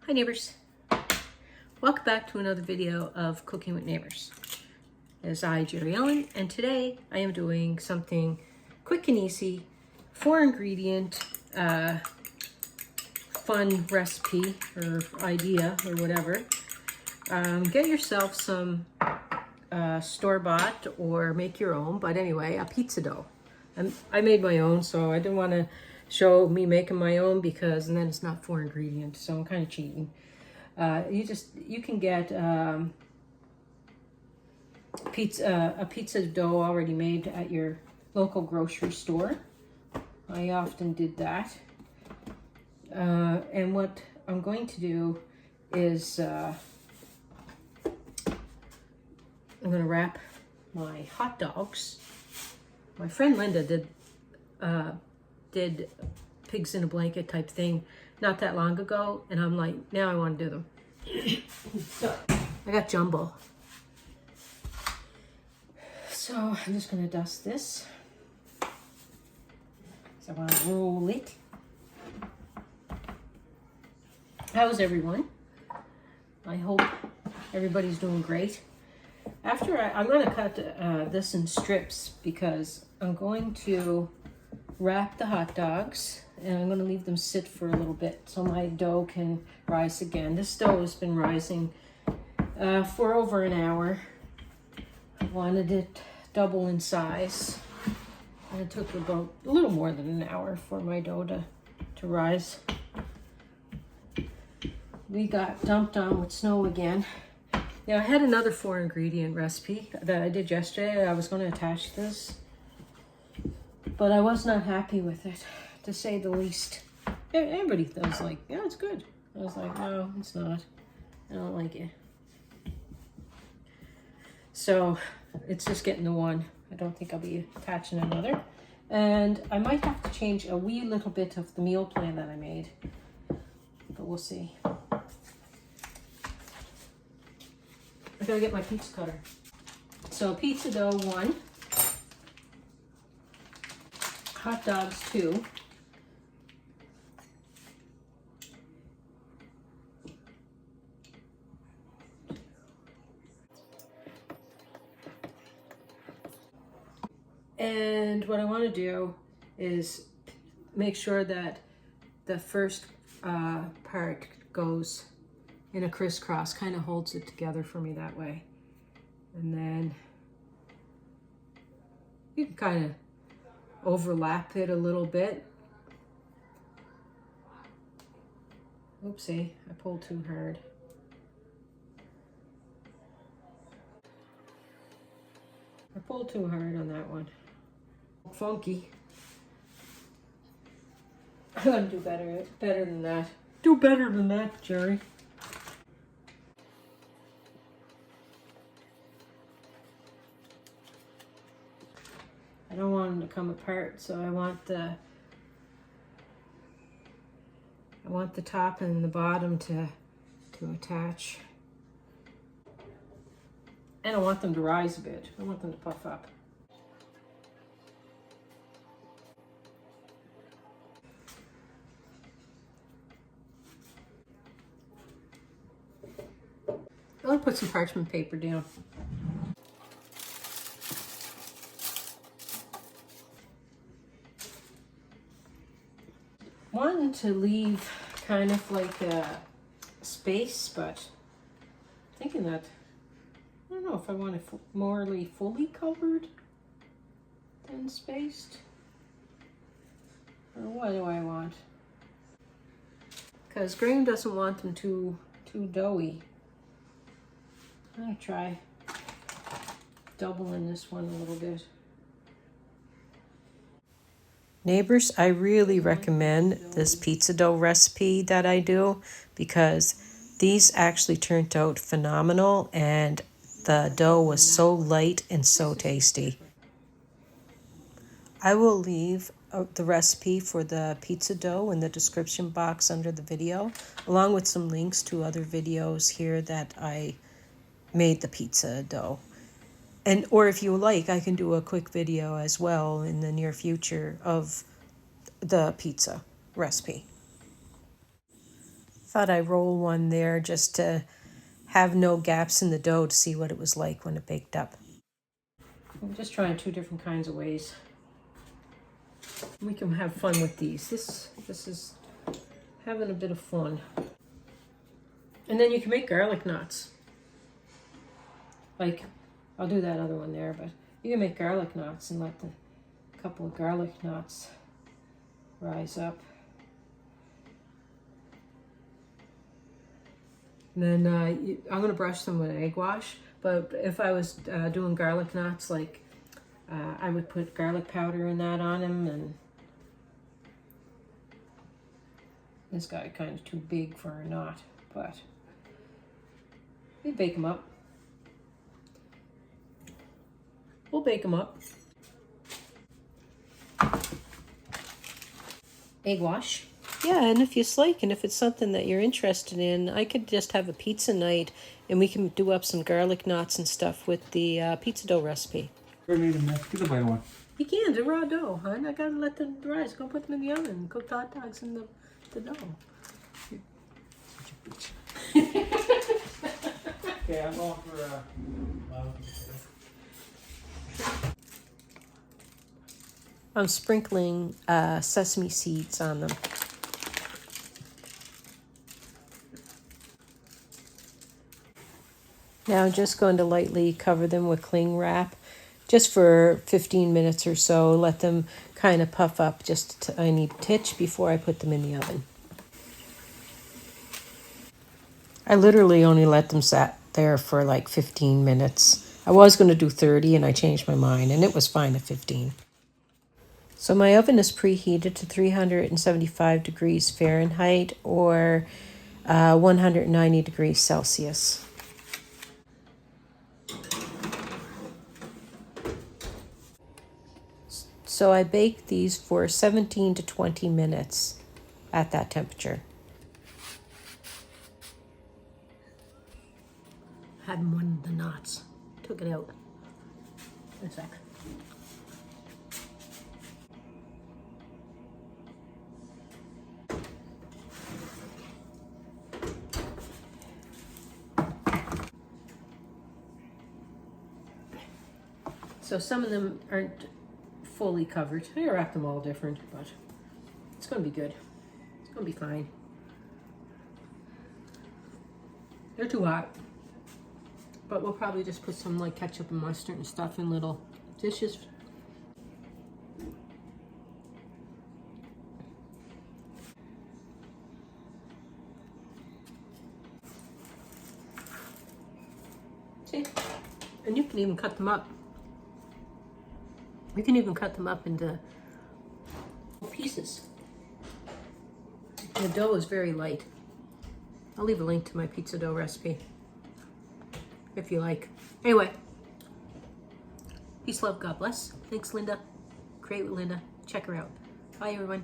Hi neighbors, welcome back to another video of Cooking with Neighbors. It's I, Jerri-ellen, and today I am doing something quick and easy, 4-ingredient, fun recipe or idea or whatever. Get yourself some store-bought or make your own, but anyway, a pizza dough. And I made my own, so I didn't want to show me making my own because then it's not 4 ingredients, so I'm kind of cheating. You can get a pizza dough already made at your local grocery store. I often did that. And what I'm going to do is I'm going to wrap my hot dogs. My friend Linda did pigs in a blanket type thing not that long ago, and I'm like, now I want to do them. So I got jumbo. So I'm just going to dust this. So I want to roll it. How's everyone? I hope everybody's doing great. After I'm going to cut this in strips because I'm going to wrap the hot dogs and I'm going to leave them sit for a little bit so my dough can rise again. This dough has been rising for over an hour. I wanted it double in size, and it took about a little more than an hour for my dough to rise. We got dumped on with snow again. Now I had another 4-ingredient recipe that I did yesterday. I was going to attach this, but I was not happy with it, to say the least. Everybody was like, yeah, it's good. I was like, no, it's not. I don't like it. So it's just getting the one. I don't think I'll be attaching another. And I might have to change a wee little bit of the meal plan that I made, but we'll see. I gotta get my pizza cutter. So pizza dough 1, hot dogs 2, and what I want to do is make sure that the first part goes in a crisscross, kind of holds it together for me that way. And then you can kind of overlap it a little bit. Oopsie, I pulled too hard. I pulled too hard on that one. Funky. I'm gonna do better than that. Do better than that, Jerry. I don't want them to come apart, so I want the top and the bottom to attach. And I want them to rise a bit. I want them to puff up. I'll put some parchment paper down. Wanting to leave kind of like a space, but thinking that I don't know if I want it more fully covered than spaced, or what do I want? Because Graham doesn't want them too doughy. I'm gonna try doubling this one a little bit. Neighbors, I really recommend this pizza dough recipe that I do because these actually turned out phenomenal and the dough was so light and so tasty. I will leave the recipe for the pizza dough in the description box under the video, along with some links to other videos here that I made the pizza dough. And or if you like, I can do a quick video as well in the near future of the pizza recipe. Thought I'd roll one there just to have no gaps in the dough to see what it was like when it baked up. I'm just trying 2 different kinds of ways. We can have fun with these. This is having a bit of fun. And then you can make garlic knots. Like, I'll do that other one there, but you can make garlic knots and let the couple of garlic knots rise up. And then I'm going to brush them with egg wash, but if I was doing garlic knots, like I would put garlic powder in that on them, and this guy kind of too big for a knot, but we bake them up. We'll bake them up. Egg wash. Yeah, and if you like, and if it's something that you're interested in, I could just have a pizza night, and we can do up some garlic knots and stuff with the pizza dough recipe. We need a mashed pizza by one. You can, the raw dough, hon. I gotta let them rise. Go put them in the oven. Cook the hot dogs in the dough. Such a bitch. Okay, I'm going for I'm sprinkling sesame seeds on them. Now I'm just going to lightly cover them with cling wrap just for 15 minutes or so. Let them kind of puff up just a tiny titch before I put them in the oven. I literally only let them sat there for like 15 minutes. I was going to do 30 and I changed my mind, and it was fine at 15. So my oven is preheated to 375 degrees Fahrenheit or 190 degrees Celsius. So I bake these for 17 to 20 minutes at that temperature. Had one of the knots. Took it out. In a sec. So some of them aren't fully covered. I wrap them all different, but it's going to be good. It's going to be fine. They're too hot, but we'll probably just put some like ketchup and mustard and stuff in little dishes. See? And you can even cut them up. You can even cut them up into pieces. The dough is very light. I'll leave a link to my pizza dough recipe if you like. Anyway, peace, love, God bless. Thanks, Linda. Create with Linda. Check her out. Bye, everyone.